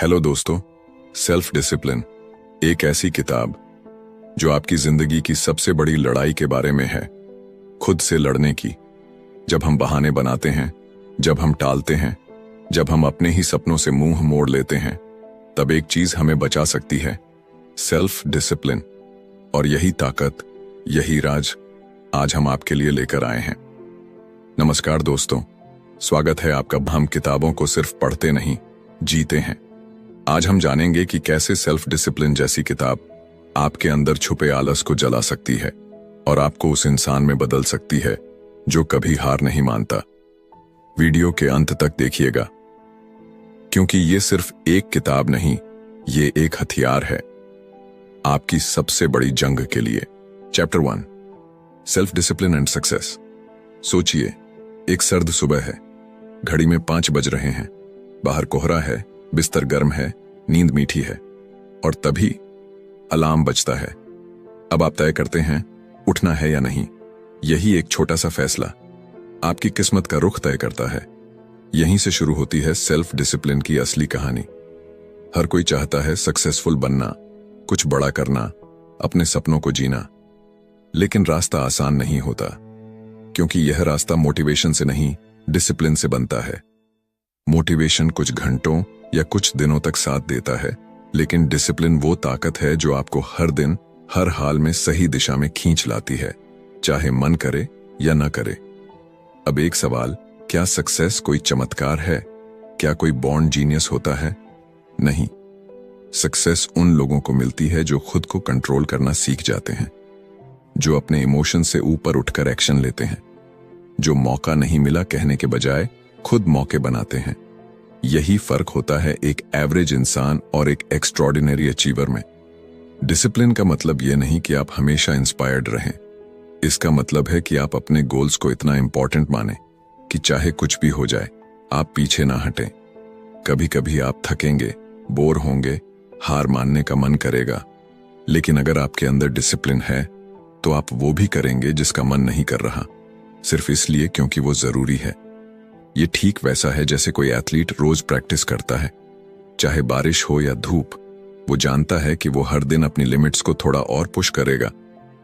Hello दोस्तों, self discipline एक ऐसी किताब जो आपकी जिंदगी की सबसे बड़ी लड़ाई के बारे में है, खुद से लड़ने की। जब हम बहाने बनाते हैं, जब हम टालते हैं, जब हम अपने ही सपनों से मुंह मोड़ लेते हैं, तब एक चीज हमें बचा सकती है, सेल्फ डिसिप्लिन। और यही ताकत, यही राज आज हम आपके लिए लेकर आए हैं। नमस्कार दोस्तों, स्वागत है आपका। हम किताबों को सिर्फ पढ़ते नहीं, जीते हैं। आज हम जानेंगे कि कैसे सेल्फ डिसिप्लिन जैसी किताब आपके अंदर छुपे आलस को जला सकती है और आपको उस इंसान में बदल सकती है जो कभी हार नहीं मानता। वीडियो के अंत तक देखिएगा, क्योंकि ये सिर्फ एक किताब नहीं, ये एक हथियार है आपकी सबसे बड़ी जंग के लिए। Chapter 1, self discipline and success. सोचिए, एक सर्द सुबह है, घड़ी में 5 बज रहे हैं, बाहर कोहरा है, बिस्तर गर्म है, नींद मीठी है, और तभी अलार्म बजता है। अब आप तय करते हैं उठना है या नहीं। यही एक छोटा सा फैसला आपकी किस्मत का रुख तय करता है। यहीं से शुरू होती है सेल्फ डिसिप्लिन की असली कहानी। हर कोई चाहता है सक्सेसफुल बनना, कुछ बड़ा करना, अपने सपनों को जीना, लेकिन रास्ता आसान नहीं होता, क्योंकि यह रास्ता मोटिवेशन से नहीं, डिसिप्लिन से बनता है। मोटिवेशन कुछ घंटों या कुछ दिनों तक साथ देता है, लेकिन डिसिप्लिन वो ताकत है जो आपको हर दिन, हर हाल में सही दिशा में खींच लाती है, चाहे मन करे या न करे। अब एक सवाल, क्या सक्सेस कोई चमत्कार है? क्या कोई बॉर्न जीनियस होता है? नहीं। सक्सेस उन लोगों को मिलती है जो खुद को कंट्रोल करना सीख जाते हैं, जो अपने इमोशन से ऊपर उठकर एक्शन लेते हैं, जो मौका नहीं मिला कहने के बजाय खुद मौके बनाते हैं। यही फर्क होता है एक एवरेज इंसान और एक एक्स्ट्रॉर्डिनरी अचीवर में। डिसिप्लिन का मतलब यह नहीं कि आप हमेशा इंस्पायर्ड रहें। इसका मतलब है कि आप अपने गोल्स को इतना इंपॉर्टेंट माने कि चाहे कुछ भी हो जाए, आप पीछे ना हटें। कभी कभी आप थकेंगे, बोर होंगे, हार मानने का मन करेगा, लेकिन अगर आपके अंदर डिसिप्लिन है तो आप वो भी करेंगे जिसका मन नहीं कर रहा, सिर्फ इसलिए क्योंकि वो जरूरी है। ये ठीक वैसा है जैसे कोई एथलीट रोज प्रैक्टिस करता है, चाहे बारिश हो या धूप। वो जानता है कि वो हर दिन अपनी लिमिट्स को थोड़ा और पुश करेगा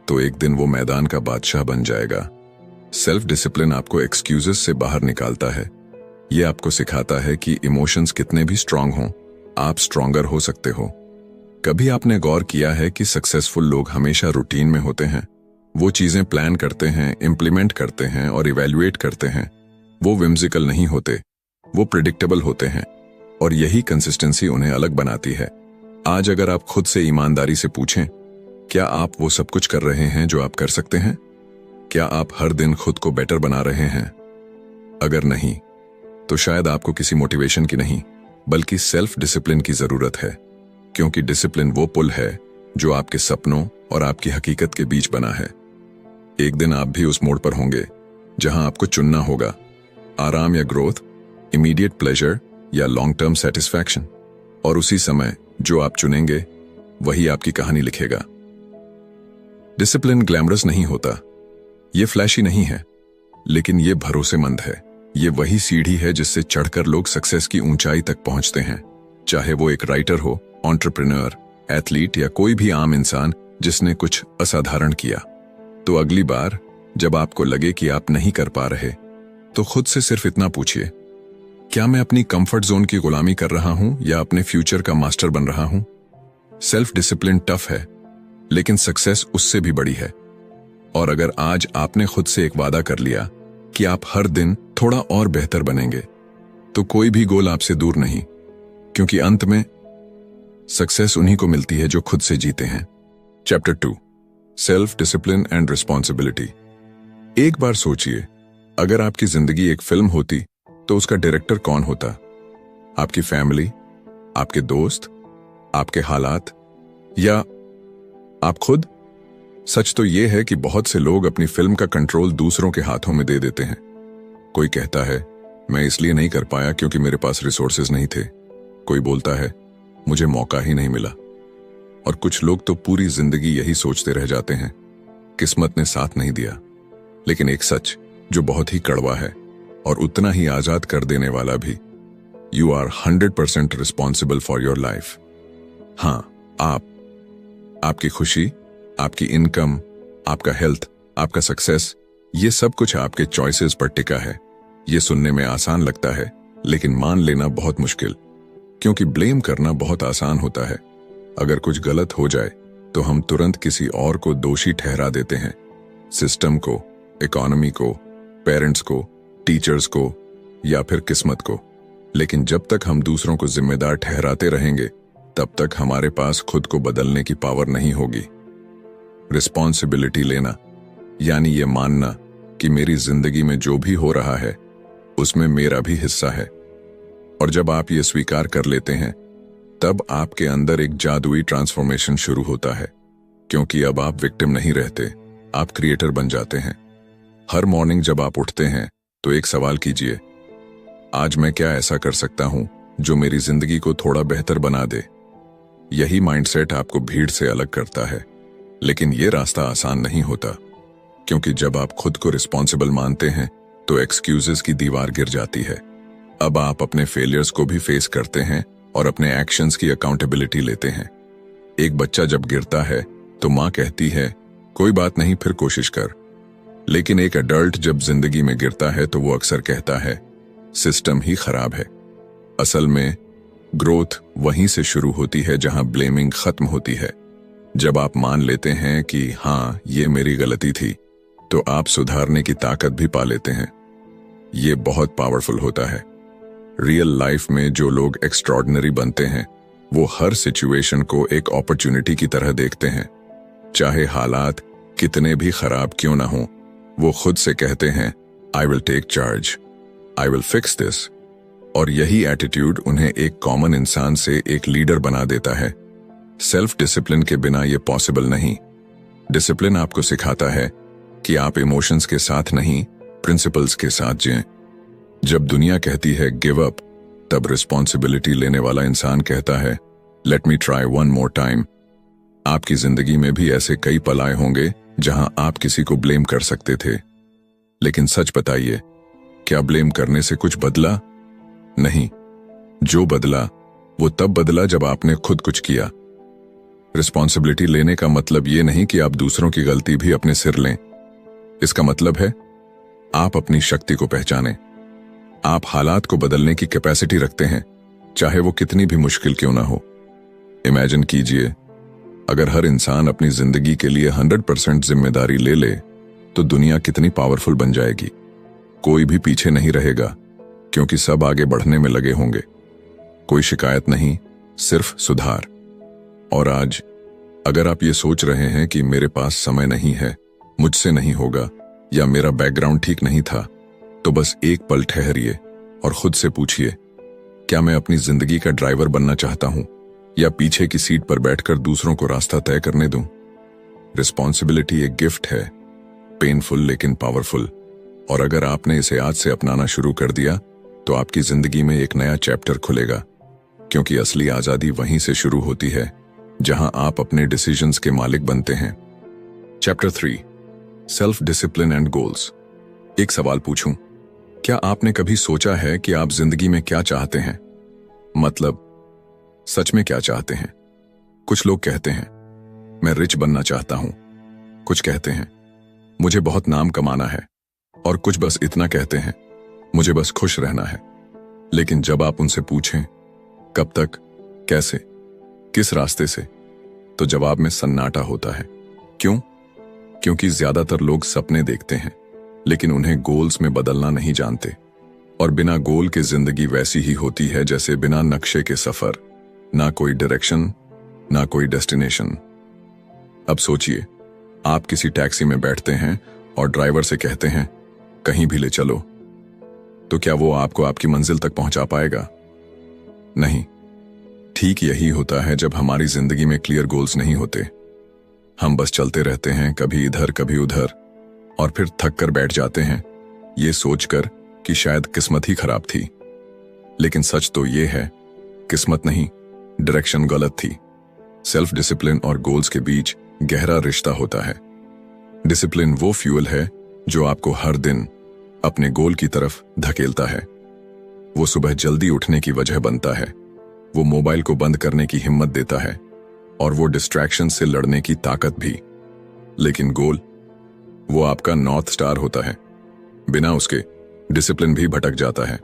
तो एक दिन वो मैदान का बादशाह बन जाएगा। सेल्फ डिसिप्लिन आपको एक्सक्यूजेस से बाहर निकालता है। ये आपको सिखाता है कि इमोशंस कितने भी स्ट्रांग हों, आप स्ट्रांगर हो सकते हो। कभी आपने गौर किया है कि सक्सेसफुल लोग हमेशा रूटीन में होते हैं? वो चीजें प्लान करते हैं, इंप्लीमेंट करते हैं और इवैल्यूएट करते हैं। वो विम्सिकल नहीं होते, वो प्रिडिक्टेबल होते हैं, और यही कंसिस्टेंसी उन्हें अलग बनाती है। आज अगर आप खुद से ईमानदारी से पूछें, क्या आप वो सब कुछ कर रहे हैं जो आप कर सकते हैं? क्या आप हर दिन खुद को बेटर बना रहे हैं? अगर नहीं, तो शायद आपको किसी मोटिवेशन की नहीं, बल्कि सेल्फ डिसिप्लिन की जरूरत है, क्योंकि डिसिप्लिन वो पुल है जो आपके सपनों और आपकी हकीकत के बीच बना है। एक दिन आप भी उस मोड़ पर होंगे जहां आपको चुनना होगा, आराम या ग्रोथ, इमीडिएट प्लेजर या लॉन्ग टर्म सेटिस्फैक्शन, और उसी समय जो आप चुनेंगे वही आपकी कहानी लिखेगा। डिसिप्लिन ग्लैमरस नहीं होता, ये फ्लैशी नहीं है, लेकिन ये भरोसेमंद है। ये वही सीढ़ी है जिससे चढ़कर लोग सक्सेस की ऊंचाई तक पहुंचते हैं, चाहे वो एक राइटर हो, एंटरप्रेन्योर, एथलीट या कोई भी आम इंसान जिसने कुछ असाधारण किया। तो अगली बार जब आपको लगे कि आप नहीं कर पा रहे, तो खुद से सिर्फ इतना पूछिए, क्या मैं अपनी कंफर्ट जोन की गुलामी कर रहा हूं या अपने फ्यूचर का मास्टर बन रहा हूं? सेल्फ डिसिप्लिन टफ है, लेकिन सक्सेस उससे भी बड़ी है। और अगर आज आपने खुद से एक वादा कर लिया कि आप हर दिन थोड़ा और बेहतर बनेंगे, तो कोई भी गोल आपसे दूर नहीं, क्योंकि अंत में सक्सेस उन्हीं को मिलती है जो खुद से जीते हैं। Chapter 2, self discipline and responsibility. एक बार सोचिए, अगर आपकी जिंदगी एक फिल्म होती तो उसका डायरेक्टर कौन होता? आपकी फैमिली, आपके दोस्त, आपके हालात, या आप खुद? सच तो यह है कि बहुत से लोग अपनी फिल्म का कंट्रोल दूसरों के हाथों में दे देते हैं। कोई कहता है, मैं इसलिए नहीं कर पाया क्योंकि मेरे पास रिसोर्सेज नहीं थे। कोई बोलता है, मुझे मौका ही नहीं मिला। और कुछ लोग तो पूरी जिंदगी यही सोचते रह जाते हैं, किस्मत ने साथ नहीं दिया। लेकिन एक सच जो बहुत ही कड़वा है और उतना ही आजाद कर देने वाला भी, you are 100% responsible for your life. हाँ, आपकी खुशी, आपकी इनकम, आपका हेल्थ, आपका सक्सेस, ये सब कुछ आपके चॉइसेस पर टिका है। ये सुनने में आसान लगता है, लेकिन मान लेना बहुत मुश्किल, क्योंकि ब्लेम करना बहुत आसान होता है। अगर कुछ गलत हो जाए तो हम तुरंत किसी और को दोषी ठहरा देते हैं, सिस्टम को, इकोनॉमी को, पेरेंट्स को, टीचर्स को, या फिर किस्मत को। लेकिन जब तक हम दूसरों को जिम्मेदार ठहराते रहेंगे, तब तक हमारे पास खुद को बदलने की पावर नहीं होगी। रिस्पॉन्सिबिलिटी लेना यानी ये मानना कि मेरी जिंदगी में जो भी हो रहा है उसमें मेरा भी हिस्सा है। और जब आप ये स्वीकार कर लेते हैं, तब आपके अंदर एक जादुई ट्रांसफॉर्मेशन शुरू होता है, क्योंकि अब आप विक्टिम नहीं रहते, आप क्रिएटर बन जाते हैं। हर मॉर्निंग जब आप उठते हैं तो एक सवाल कीजिए, आज मैं क्या ऐसा कर सकता हूं जो मेरी जिंदगी को थोड़ा बेहतर बना दे। यही माइंडसेट आपको भीड़ से अलग करता है। लेकिन यह रास्ता आसान नहीं होता, क्योंकि जब आप खुद को रिस्पॉन्सिबल मानते हैं तो एक्सक्यूजेस की दीवार गिर जाती है। अब आप अपने फेलियर्स को भी फेस करते हैं और अपने एक्शंस की अकाउंटेबिलिटी लेते हैं। एक बच्चा जब गिरता है तो माँ कहती है, कोई बात नहीं, फिर कोशिश कर। लेकिन एक एडल्ट जब जिंदगी में गिरता है तो वो अक्सर कहता है, सिस्टम ही खराब है। असल में ग्रोथ वहीं से शुरू होती है जहां ब्लेमिंग खत्म होती है। जब आप मान लेते हैं कि हाँ, ये मेरी गलती थी, तो आप सुधारने की ताकत भी पा लेते हैं। ये बहुत पावरफुल होता है। रियल लाइफ में जो लोग एक्स्ट्रॉर्डिनरी बनते हैं, वो हर सिचुएशन को एक अपॉर्चुनिटी की तरह देखते हैं। चाहे हालात कितने भी खराब क्यों ना हो, वो खुद से कहते हैं, I will take charge, I will fix this. और यही एटीट्यूड उन्हें एक कॉमन इंसान से एक लीडर बना देता है। सेल्फ डिसिप्लिन के बिना यह पॉसिबल नहीं। डिसिप्लिन आपको सिखाता है कि आप इमोशंस के साथ नहीं, प्रिंसिपल्स के साथ जिएं। जब दुनिया कहती है गिव अप, तब रिस्पॉन्सिबिलिटी लेने वाला इंसान कहता है, let me try one more time. आपकी जिंदगी में भी ऐसे कई पल आए होंगे जहां आप किसी को ब्लेम कर सकते थे, लेकिन सच बताइए, क्या ब्लेम करने से कुछ बदला? नहीं। जो बदला वो तब बदला जब आपने खुद कुछ किया। रिस्पॉन्सिबिलिटी लेने का मतलब ये नहीं कि आप दूसरों की गलती भी अपने सिर लें। इसका मतलब है आप अपनी शक्ति को पहचानें। आप हालात को बदलने की कैपेसिटी रखते हैं, चाहे वो कितनी भी मुश्किल क्यों ना हो। इमेजिन कीजिए, अगर हर इंसान अपनी जिंदगी के लिए 100% जिम्मेदारी ले ले, तो दुनिया कितनी पावरफुल बन जाएगी। कोई भी पीछे नहीं रहेगा, क्योंकि सब आगे बढ़ने में लगे होंगे। कोई शिकायत नहीं, सिर्फ सुधार। और आज अगर आप ये सोच रहे हैं कि मेरे पास समय नहीं है, मुझसे नहीं होगा, या मेरा बैकग्राउंड ठीक नहीं था, तो बस एक पल ठहरिए और खुद से पूछिए, क्या मैं अपनी जिंदगी का ड्राइवर बनना चाहता हूं, या पीछे की सीट पर बैठकर दूसरों को रास्ता तय करने दूं? रिस्पॉन्सिबिलिटी एक गिफ्ट है, पेनफुल लेकिन पावरफुल। और अगर आपने इसे आज से अपनाना शुरू कर दिया, तो आपकी जिंदगी में एक नया चैप्टर खुलेगा, क्योंकि असली आजादी वहीं से शुरू होती है जहां आप अपने डिसीजंस के मालिक बनते हैं। Chapter 3, self discipline and goals. एक सवाल पूछूं, क्या आपने कभी सोचा है कि आप जिंदगी में क्या चाहते हैं? मतलब सच में क्या चाहते हैं? कुछ लोग कहते हैं, मैं रिच बनना चाहता हूं। कुछ कहते हैं, मुझे बहुत नाम कमाना है। और कुछ बस इतना कहते हैं, मुझे बस खुश रहना है। लेकिन जब आप उनसे पूछें, कब तक, कैसे, किस रास्ते से, तो जवाब में सन्नाटा होता है। क्यों? क्योंकि ज्यादातर लोग सपने देखते हैं, लेकिन उन्हें गोल्स में बदलना नहीं जानते। और बिना गोल के जिंदगी वैसी ही होती है जैसे बिना नक्शे के सफर, ना कोई डायरेक्शन, ना कोई डेस्टिनेशन। अब सोचिए, आप किसी टैक्सी में बैठते हैं और ड्राइवर से कहते हैं, कहीं भी ले चलो, तो क्या वो आपको आपकी मंजिल तक पहुंचा पाएगा? नहीं। ठीक यही होता है जब हमारी जिंदगी में क्लियर गोल्स नहीं होते। हम बस चलते रहते हैं, कभी इधर कभी उधर, और फिर थक कर बैठ जाते हैं, ये सोचकर कि शायद किस्मत ही खराब थी। लेकिन सच तो ये है, किस्मत नहीं, डायरेक्शन गलत थी। सेल्फ डिसिप्लिन और गोल्स के बीच गहरा रिश्ता होता है। डिसिप्लिन वो फ्यूल है जो आपको हर दिन अपने गोल की तरफ धकेलता है। वो सुबह जल्दी उठने की वजह बनता है, वो मोबाइल को बंद करने की हिम्मत देता है, और वो डिस्ट्रैक्शन से लड़ने की ताकत भी। लेकिन गोल, वो आपका नॉर्थ स्टार होता है। बिना उसके डिसिप्लिन भी भटक जाता है।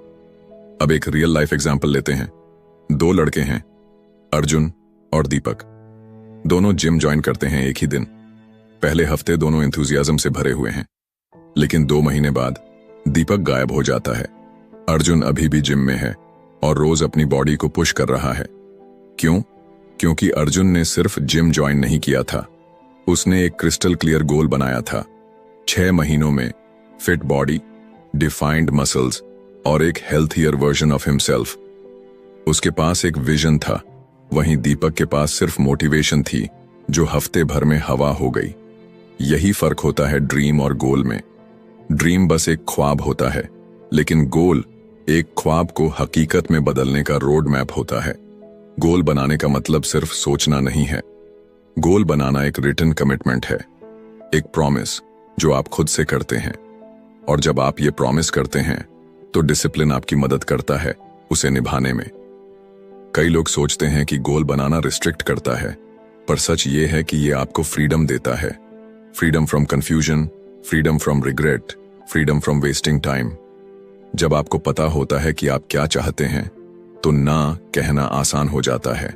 अब एक रियल लाइफ एग्जाम्पल लेते हैं। दो लड़के हैं, अर्जुन और दीपक। दोनों जिम ज्वाइन करते हैं एक ही दिन। पहले हफ्ते दोनों एंथुजियाज्म से भरे हुए हैं, लेकिन 2 महीने बाद दीपक गायब हो जाता है। अर्जुन अभी भी जिम में है और रोज अपनी बॉडी को पुश कर रहा है। क्यों? क्योंकि अर्जुन ने सिर्फ जिम ज्वाइन नहीं किया था, उसने एक क्रिस्टल क्लियर गोल बनाया था। 6 महीनों में फिट बॉडी, डिफाइंड मसल्स और एक हेल्थियर वर्जन ऑफ हिमसेल्फ। उसके पास एक विजन था, वहीं दीपक के पास सिर्फ मोटिवेशन थी जो हफ्ते भर में हवा हो गई। यही फर्क होता है ड्रीम और गोल में। ड्रीम बस एक ख्वाब होता है, लेकिन गोल एक ख्वाब को हकीकत में बदलने का रोड मैप होता है। गोल बनाने का मतलब सिर्फ सोचना नहीं है। गोल बनाना एक रिटन कमिटमेंट है, एक प्रॉमिस जो आप खुद से करते हैं। और जब आप ये प्रॉमिस करते हैं तो डिसिप्लिन आपकी मदद करता है उसे निभाने में। कई लोग सोचते हैं कि गोल बनाना रिस्ट्रिक्ट करता है, पर सच ये है कि ये आपको फ्रीडम देता है। Freedom from confusion, freedom from regret, freedom from wasting time. जब आपको पता होता है कि आप क्या चाहते हैं तो ना कहना आसान हो जाता है।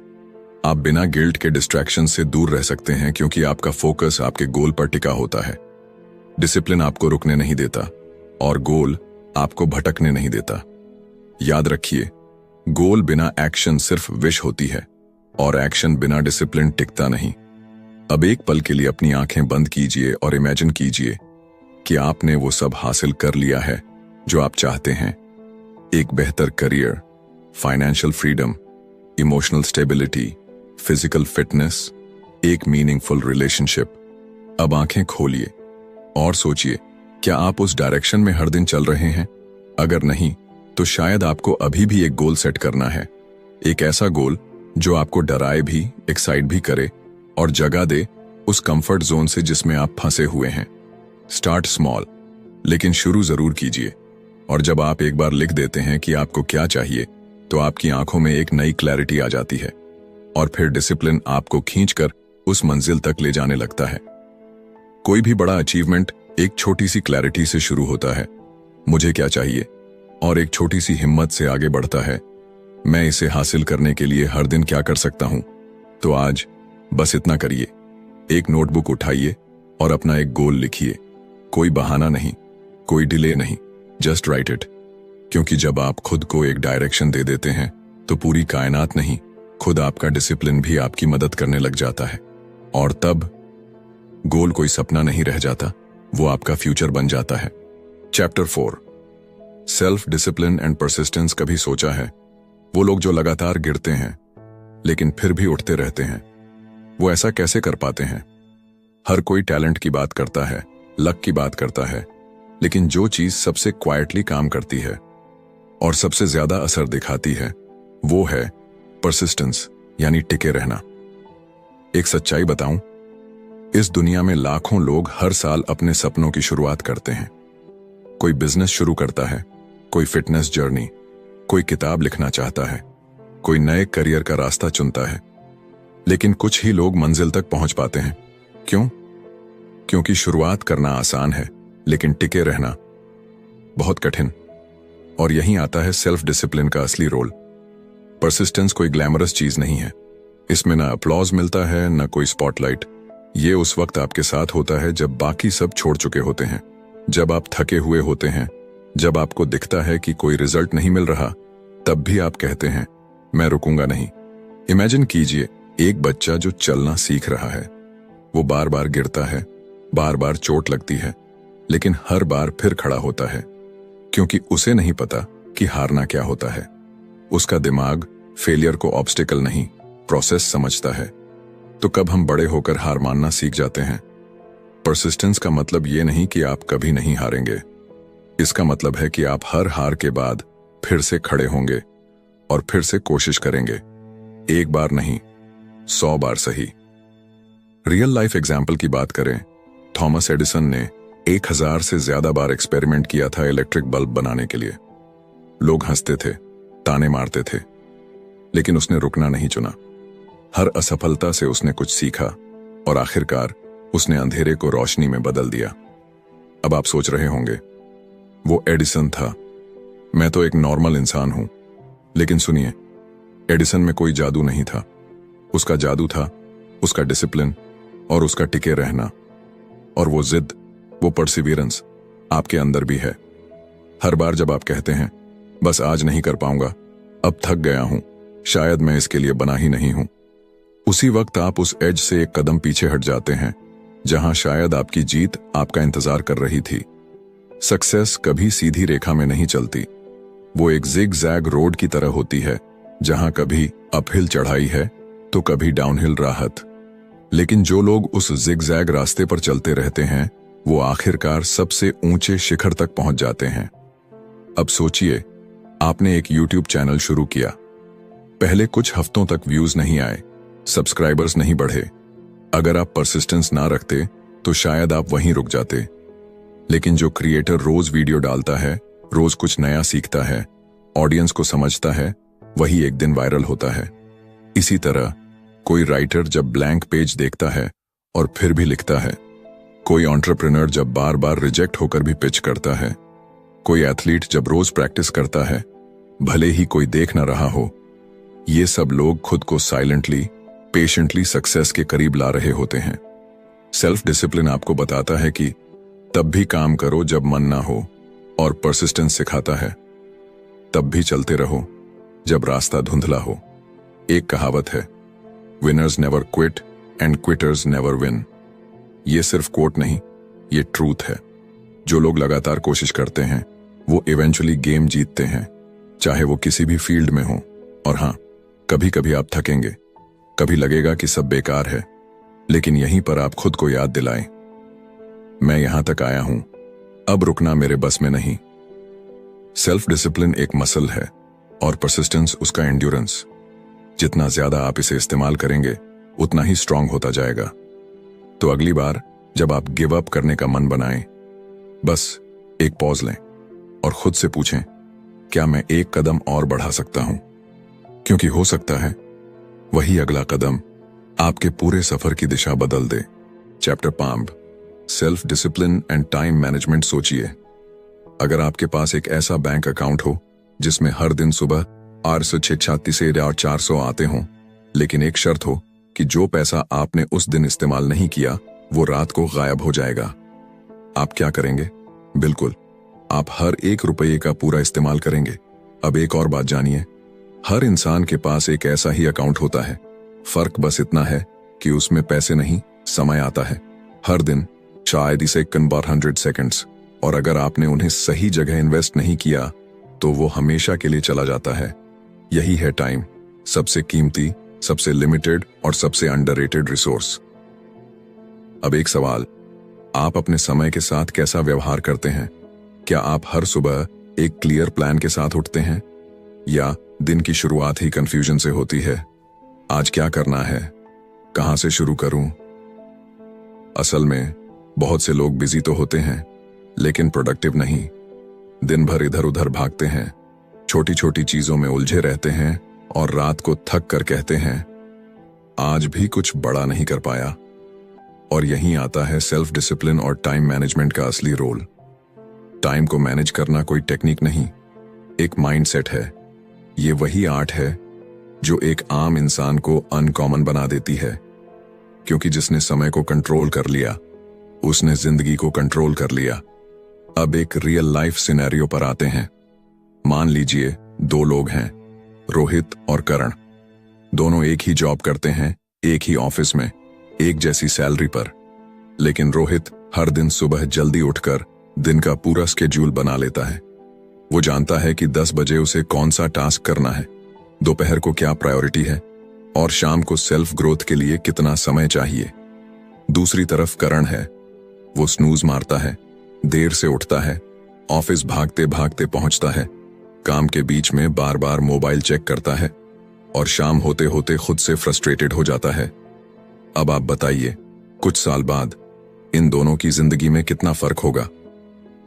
आप बिना गिल्ट के डिस्ट्रैक्शन से दूर रह सकते हैं क्योंकि आपका फोकस आपके गोल पर टिका होता है। डिसिप्लिन आपको रुकने नहीं देता और गोल आपको भटकने नहीं देता। याद रखिए, गोल बिना एक्शन सिर्फ विश होती है और एक्शन बिना डिसिप्लिन टिकता नहीं। अब एक पल के लिए अपनी आंखें बंद कीजिए और इमेजिन कीजिए कि आपने वो सब हासिल कर लिया है जो आप चाहते हैं। एक बेहतर career, financial freedom, emotional stability, physical fitness, एक मीनिंगफुल रिलेशनशिप। अब आंखें खोलिए और सोचिए, क्या आप उस डायरेक्शन में हर दिन चल रहे हैं? अगर नहीं, तो शायद आपको अभी भी एक गोल सेट करना है। एक ऐसा गोल जो आपको डराए भी, एक्साइट भी करे और जगह दे उस कंफर्ट जोन से जिसमें आप फंसे हुए हैं। स्टार्ट स्मॉल, लेकिन शुरू जरूर कीजिए। और जब आप एक बार लिख देते हैं कि आपको क्या चाहिए, तो आपकी आंखों में एक नई क्लैरिटी आ जाती है और फिर डिसिप्लिन आपको खींचकर उस मंजिल तक ले जाने लगता है। कोई भी बड़ा अचीवमेंट एक छोटी सी क्लैरिटी से शुरू होता है, मुझे क्या चाहिए, और एक छोटी सी हिम्मत से आगे बढ़ता है, मैं इसे हासिल करने के लिए हर दिन क्या कर सकता हूं। तो आज बस इतना करिए, एक नोटबुक उठाइए और अपना एक गोल लिखिए। कोई बहाना नहीं, कोई डिले नहीं, जस्ट राइट इट। क्योंकि जब आप खुद को एक डायरेक्शन दे देते हैं तो पूरी कायनात नहीं, खुद आपका डिसिप्लिन भी आपकी मदद करने लग जाता है। और तब गोल कोई सपना नहीं रह जाता, वो आपका फ्यूचर बन जाता है। Chapter 4, self discipline and persistence. कभी सोचा है वो लोग जो लगातार गिरते हैं लेकिन फिर भी उठते रहते हैं, वो ऐसा कैसे कर पाते हैं? हर कोई टैलेंट की बात करता है, लक की बात करता है, लेकिन जो चीज सबसे क्वाइटली काम करती है और सबसे ज्यादा असर दिखाती है वो है परसिस्टेंस, यानी टिके रहना। एक सच्चाई बताऊं, इस दुनिया में लाखों लोग हर साल अपने सपनों की शुरुआत करते हैं। कोई बिजनेस शुरू करता है, कोई फिटनेस जर्नी, कोई किताब लिखना चाहता है, कोई नए करियर का रास्ता चुनता है, लेकिन कुछ ही लोग मंजिल तक पहुंच पाते हैं। क्यों? क्योंकि शुरुआत करना आसान है, लेकिन टिके रहना बहुत कठिन। और यहीं आता है सेल्फ डिसिप्लिन का असली रोल। परसिस्टेंस कोई ग्लैमरस चीज नहीं है, इसमें ना अपलॉज मिलता है, ना कोई स्पॉटलाइट। ये उस वक्त आपके साथ होता है जब बाकी सब छोड़ चुके होते हैं, जब आप थके हुए होते हैं, जब आपको दिखता है कि कोई रिजल्ट नहीं मिल रहा, तब भी आप कहते हैं मैं रुकूंगा नहीं। इमेजिन कीजिए, एक बच्चा जो चलना सीख रहा है, वो बार बार गिरता है, बार बार चोट लगती है, लेकिन हर बार फिर खड़ा होता है, क्योंकि उसे नहीं पता कि हारना क्या होता है। उसका दिमाग फेलियर को ऑब्स्टिकल नहीं, प्रोसेस समझता है। तो कब हम बड़े होकर हार मानना सीख जाते हैं? परसिस्टेंस का मतलब ये नहीं कि आप कभी नहीं हारेंगे, इसका मतलब है कि आप हर हार के बाद फिर से खड़े होंगे और फिर से कोशिश करेंगे। एक बार नहीं, 100 बार सही। रियल लाइफ एग्जाम्पल की बात करें, थॉमस एडिसन ने 1000 से ज्यादा बार एक्सपेरिमेंट किया था इलेक्ट्रिक बल्ब बनाने के लिए। लोग हंसते थे, ताने मारते थे, लेकिन उसने रुकना नहीं चुना। हर असफलता से उसने कुछ सीखा और आखिरकार उसने अंधेरे को रोशनी में बदल दिया। अब आप सोच रहे होंगे, वो एडिसन था, मैं तो एक नॉर्मल इंसान हूं। लेकिन सुनिए, एडिसन में कोई जादू नहीं था। उसका जादू था उसका डिसिप्लिन और उसका टिके रहना। और वो जिद, वो परसिवियरेंस आपके अंदर भी है। हर बार जब आप कहते हैं बस आज नहीं कर पाऊंगा, अब थक गया हूं, शायद मैं इसके लिए बना ही नहीं हूं, उसी वक्त आप उस एज से एक कदम पीछे हट जाते हैं जहां शायद आपकी जीत आपका इंतजार कर रही थी। सक्सेस कभी सीधी रेखा में नहीं चलती। वो एक जिग जैग रोड की तरह होती है, जहां कभी अपहिल चढ़ाई है तो कभी डाउनहिल राहत। लेकिन जो लोग उस जिग जैग रास्ते पर चलते रहते हैं, वो आखिरकार सबसे ऊंचे शिखर तक पहुंच जाते हैं। अब सोचिए, आपने एक YouTube चैनल शुरू किया। पहले कुछ हफ्तों तक व्यूज नहीं आए, सब्सक्राइबर्स नहीं बढ़े। अगर आप परसिस्टेंस ना रखते तो शायद आप वहीं रुक जाते। लेकिन जो क्रिएटर रोज वीडियो डालता है, रोज कुछ नया सीखता है, ऑडियंस को समझता है, वही एक दिन वायरल होता है। इसी तरह कोई राइटर जब ब्लैंक पेज देखता है और फिर भी लिखता है, कोई एंटरप्रेन्योर जब बार बार रिजेक्ट होकर भी पिच करता है, कोई एथलीट जब रोज प्रैक्टिस करता है, भले ही कोई देख ना रहा हो, ये सब लोग खुद को साइलेंटली, पेशेंटली सक्सेस के करीब ला रहे होते हैं। सेल्फ डिसिप्लिन आपको बताता है कि तब भी काम करो जब मन ना हो, और परसिस्टेंस सिखाता है तब भी चलते रहो जब रास्ता धुंधला हो। एक कहावत है, winners never quit and quitters never win. ये सिर्फ कोट नहीं, ये ट्रूथ है। जो लोग लगातार कोशिश करते हैं वो इवेंचुअली गेम जीतते हैं, चाहे वो किसी भी फील्ड में हो। और हाँ, कभी कभी आप थकेंगे, कभी लगेगा कि सब बेकार है, लेकिन यहीं पर आप खुद को याद दिलाएं, मैं यहां तक आया हूं, अब रुकना मेरे बस में नहीं। सेल्फ डिसिप्लिन एक मसल है और परसिस्टेंस उसका एंड्योरेंस। जितना ज्यादा आप इसे इस्तेमाल करेंगे, उतना ही स्ट्रांग होता जाएगा। तो अगली बार जब आप गिव अप करने का मन बनाएं, बस एक पॉज लें और खुद से पूछें, क्या मैं एक कदम और बढ़ा सकता हूं? क्योंकि हो सकता है वही अगला कदम आपके पूरे सफर की दिशा बदल दे। Chapter 5, self discipline and time management. सोचिए, अगर आपके पास एक ऐसा बैंक अकाउंट हो जिसमें हर दिन सुबह 836 से 400 आते हों, लेकिन एक शर्त हो कि जो पैसा आपने उस दिन इस्तेमाल नहीं किया वो रात को गायब हो जाएगा, आप क्या करेंगे? बिल्कुल, आप हर एक रुपये का पूरा इस्तेमाल करेंगे। अब एक और बात जानिए, हर इंसान के पास एक ऐसा ही अकाउंट होता है, फर्क बस इतना है कि उसमें पैसे नहीं, समय आता है। हर दिन शायद इसे कन्वर्ट 100 सेकंड्स, और अगर आपने उन्हें सही जगह इन्वेस्ट नहीं किया तो वो हमेशा के लिए चला जाता है। यही है टाइम, सबसे कीमती, सबसे लिमिटेड और सबसे अंडररेटेड रिसोर्स। अब एक सवाल, आप अपने समय के साथ कैसा व्यवहार करते हैं? क्या आप हर सुबह एक क्लियर प्लान के साथ उठते हैं, या दिन की शुरुआत ही कंफ्यूजन से होती है? आज क्या करना है, कहां से शुरू करूं? असल में बहुत से लोग बिजी तो होते हैं, लेकिन प्रोडक्टिव नहीं। दिन भर इधर उधर भागते हैं, छोटी छोटी चीजों में उलझे रहते हैं और रात को थक कर कहते हैं, आज भी कुछ बड़ा नहीं कर पाया। और यहीं आता है सेल्फ डिसिप्लिन और टाइम मैनेजमेंट का असली रोल। टाइम को मैनेज करना कोई टेक्निक नहीं, एक माइंडसेट है। ये वही आर्ट है जो एक आम इंसान को अनकॉमन बना देती है, क्योंकि जिसने समय को कंट्रोल कर लिया, उसने जिंदगी को कंट्रोल कर लिया। अब एक रियल लाइफ सिनेरियो पर आते हैं। मान लीजिए 2 लोग हैं, रोहित और करण। दोनों एक ही जॉब करते हैं, एक ही ऑफिस में, एक जैसी सैलरी पर। लेकिन रोहित हर दिन सुबह जल्दी उठकर दिन का पूरा स्केड्यूल बना लेता है। वो जानता है कि 10 बजे उसे कौन सा टास्क करना है, दोपहर को क्या प्रायोरिटी है, और शाम को सेल्फ ग्रोथ के लिए कितना समय चाहिए। दूसरी तरफ करण है, वो स्नूज मारता है, देर से उठता है, ऑफिस भागते भागते पहुंचता है, काम के बीच में बार बार मोबाइल चेक करता है, और शाम होते होते खुद से फ्रस्ट्रेटेड हो जाता है। अब आप बताइए, कुछ साल बाद इन दोनों की जिंदगी में कितना फर्क होगा?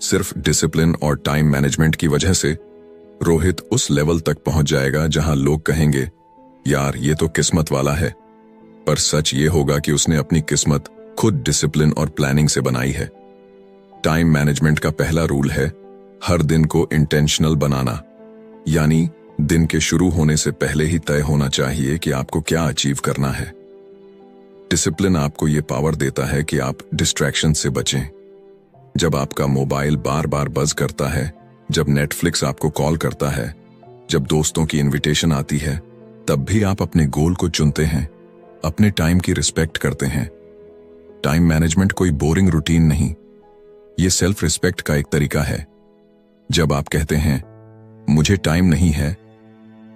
सिर्फ डिसिप्लिन और टाइम मैनेजमेंट की वजह से रोहित उस लेवल तक पहुंच जाएगा जहां लोग कहेंगे, यार ये तो किस्मत वाला है। पर सच ये होगा कि उसने अपनी किस्मत खुद डिसिप्लिन और प्लानिंग से बनाई है। टाइम मैनेजमेंट का पहला रूल है हर दिन को इंटेंशनल बनाना, यानी दिन के शुरू होने से पहले ही तय होना चाहिए कि आपको क्या अचीव करना है। डिसिप्लिन आपको यह पावर देता है कि आप डिस्ट्रैक्शन से बचें। जब आपका मोबाइल बार बार बज करता है, जब नेटफ्लिक्स आपको कॉल करता है, जब दोस्तों की इनविटेशन आती है, तब भी आप अपने गोल को चुनते हैं, अपने टाइम की रिस्पेक्ट करते हैं। टाइम मैनेजमेंट कोई बोरिंग रूटीन नहीं, ये सेल्फ रिस्पेक्ट का एक तरीका है। जब आप कहते हैं मुझे टाइम नहीं है,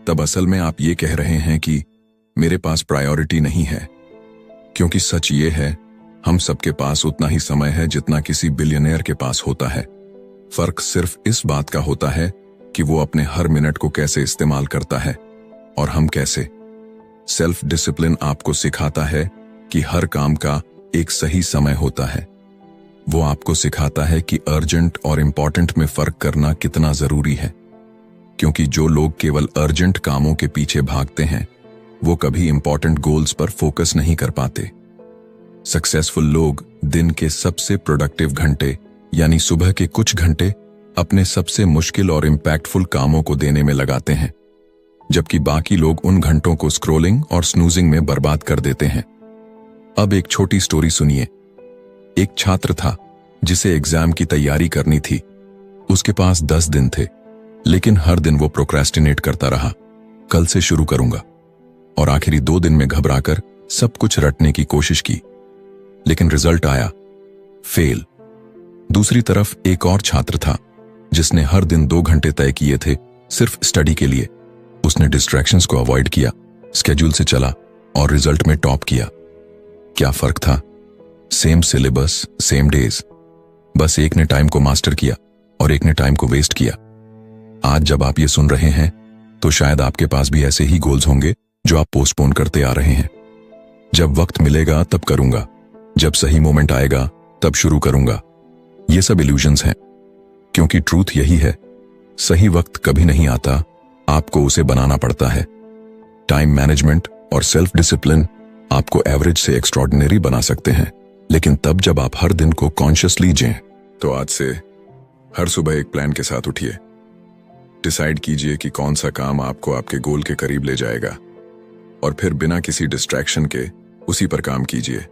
तब असल में आप ये कह रहे हैं कि मेरे पास प्रायोरिटी नहीं है। क्योंकि सच ये है, हम सबके पास उतना ही समय है जितना किसी बिलियनियर के पास होता है। फर्क सिर्फ इस बात का होता है कि वो अपने हर मिनट को कैसे इस्तेमाल करता है और हम कैसे। सेल्फ डिसिप्लिन आपको सिखाता है कि हर काम का एक सही समय होता है। वो आपको सिखाता है कि अर्जेंट और इंपॉर्टेंट में फर्क करना कितना जरूरी है। क्योंकि जो लोग केवल अर्जेंट कामों के पीछे भागते हैं, वो कभी इंपॉर्टेंट गोल्स पर फोकस नहीं कर पाते। सक्सेसफुल लोग दिन के सबसे प्रोडक्टिव घंटे यानी सुबह के कुछ घंटे अपने सबसे मुश्किल और इंपैक्टफुल कामों को देने में लगाते हैं, जबकि बाकी लोग उन घंटों को स्क्रोलिंग और स्नूजिंग में बर्बाद कर देते हैं। अब एक छोटी स्टोरी सुनिए। एक छात्र था जिसे एग्जाम की तैयारी करनी थी। उसके पास 10 दिन थे, लेकिन हर दिन वो प्रोक्रेस्टिनेट करता रहा, कल से शुरू करूंगा, और आखिरी 2 दिन में घबराकर सब कुछ रटने की कोशिश की, लेकिन रिजल्ट आया फेल। दूसरी तरफ एक और छात्र था जिसने हर दिन 2 घंटे तय किए थे सिर्फ स्टडी के लिए। उसने डिस्ट्रैक्शंस को अवॉइड किया, स्केड्यूल से चला और रिजल्ट में टॉप किया। क्या फर्क था? सेम सिलेबस, सेम डेज, बस एक ने टाइम को मास्टर किया और एक ने टाइम को वेस्ट किया। आज जब आप ये सुन रहे हैं तो शायद आपके पास भी ऐसे ही गोल्स होंगे जो आप पोस्टपोन करते आ रहे हैं। जब वक्त मिलेगा तब करूंगा, जब सही मोमेंट आएगा तब शुरू करूंगा। ये सब इल्यूजन्स हैं, क्योंकि ट्रूथ यही है, सही वक्त कभी नहीं आता, आपको उसे बनाना पड़ता है। टाइम मैनेजमेंट और सेल्फ डिसिप्लिन आपको एवरेज से एक्स्ट्रॉर्डिनरी बना सकते हैं, लेकिन तब जब आप हर दिन को कॉन्शियसली जिएं। तो आज से हर सुबह एक प्लान के साथ उठिए। डिसाइड कीजिए कि कौन सा काम आपको आपके गोल के करीब ले जाएगा, और फिर बिना किसी डिस्ट्रैक्शन के उसी पर काम कीजिए।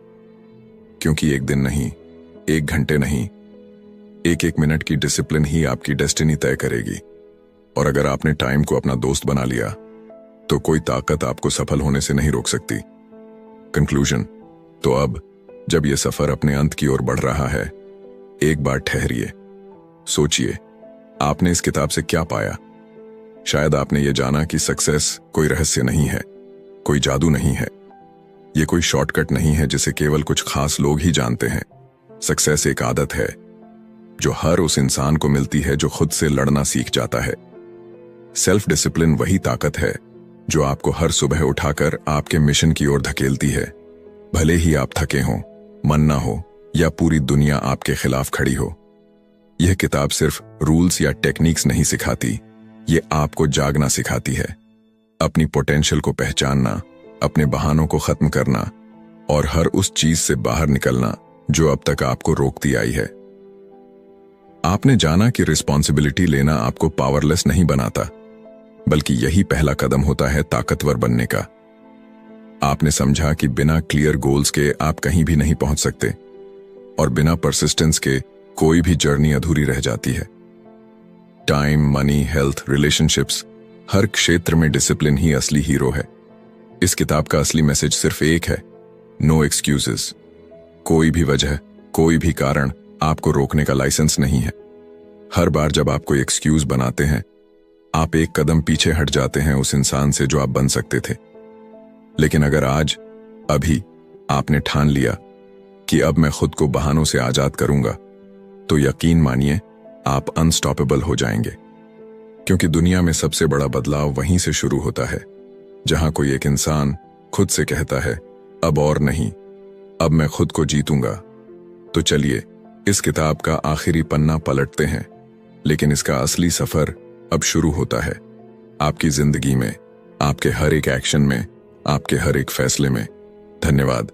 क्योंकि एक दिन नहीं, एक घंटे नहीं, एक एक मिनट की डिसिप्लिन ही आपकी डेस्टिनी तय करेगी। और अगर आपने टाइम को अपना दोस्त बना लिया, तो कोई ताकत आपको सफल होने से नहीं रोक सकती। कंक्लूजन, तो अब जब यह सफर अपने अंत की ओर बढ़ रहा है, एक बार ठहरिए, सोचिए, आपने इस किताब से क्या पाया। शायद आपने ये जाना कि सक्सेस कोई रहस्य नहीं है, कोई जादू नहीं है, ये कोई शॉर्टकट नहीं है जिसे केवल कुछ खास लोग ही जानते हैं। सक्सेस एक आदत है जो हर उस इंसान को मिलती है जो खुद से लड़ना सीख जाता है। सेल्फ डिसिप्लिन वही ताकत है जो आपको हर सुबह उठाकर आपके मिशन की ओर धकेलती है, भले ही आप थके हों, मन ना हो या पूरी दुनिया आपके खिलाफ खड़ी हो। यह किताब सिर्फ रूल्स या टेक्निक्स नहीं सिखाती, ये आपको जागना सिखाती है, अपनी पोटेंशियल को पहचानना, अपने बहानों को खत्म करना और हर उस चीज से बाहर निकलना जो अब तक आपको रोकती आई है। आपने जाना कि रिस्पॉन्सिबिलिटी लेना आपको पावरलेस नहीं बनाता, बल्कि यही पहला कदम होता है ताकतवर बनने का। आपने समझा कि बिना क्लियर गोल्स के आप कहीं भी नहीं पहुंच सकते, और बिना परसिस्टेंस के कोई भी जर्नी अधूरी रह जाती है। टाइम, मनी, हेल्थ, रिलेशनशिप्स, हर क्षेत्र में डिसिप्लिन ही असली हीरो है। इस किताब का असली मैसेज सिर्फ एक है, नो एक्सक्यूजेस। कोई भी वजह, कोई भी कारण आपको रोकने का लाइसेंस नहीं है। हर बार जब आप कोई एक्सक्यूज बनाते हैं, आप एक कदम पीछे हट जाते हैं उस इंसान से जो आप बन सकते थे। लेकिन अगर आज, अभी आपने ठान लिया कि अब मैं खुद को बहानों से आजाद करूंगा, तो यकीन मानिए आप अनस्टॉपेबल हो जाएंगे। क्योंकि दुनिया में सबसे बड़ा बदलाव वहीं से शुरू होता है जहां कोई एक इंसान खुद से कहता है, अब और नहीं, अब मैं खुद को जीतूंगा। तो चलिए इस किताब का आखिरी पन्ना पलटते हैं, लेकिन इसका असली सफर अब शुरू होता है, आपकी जिंदगी में, आपके हर एक एक्शन में, आपके हर एक फैसले में। धन्यवाद।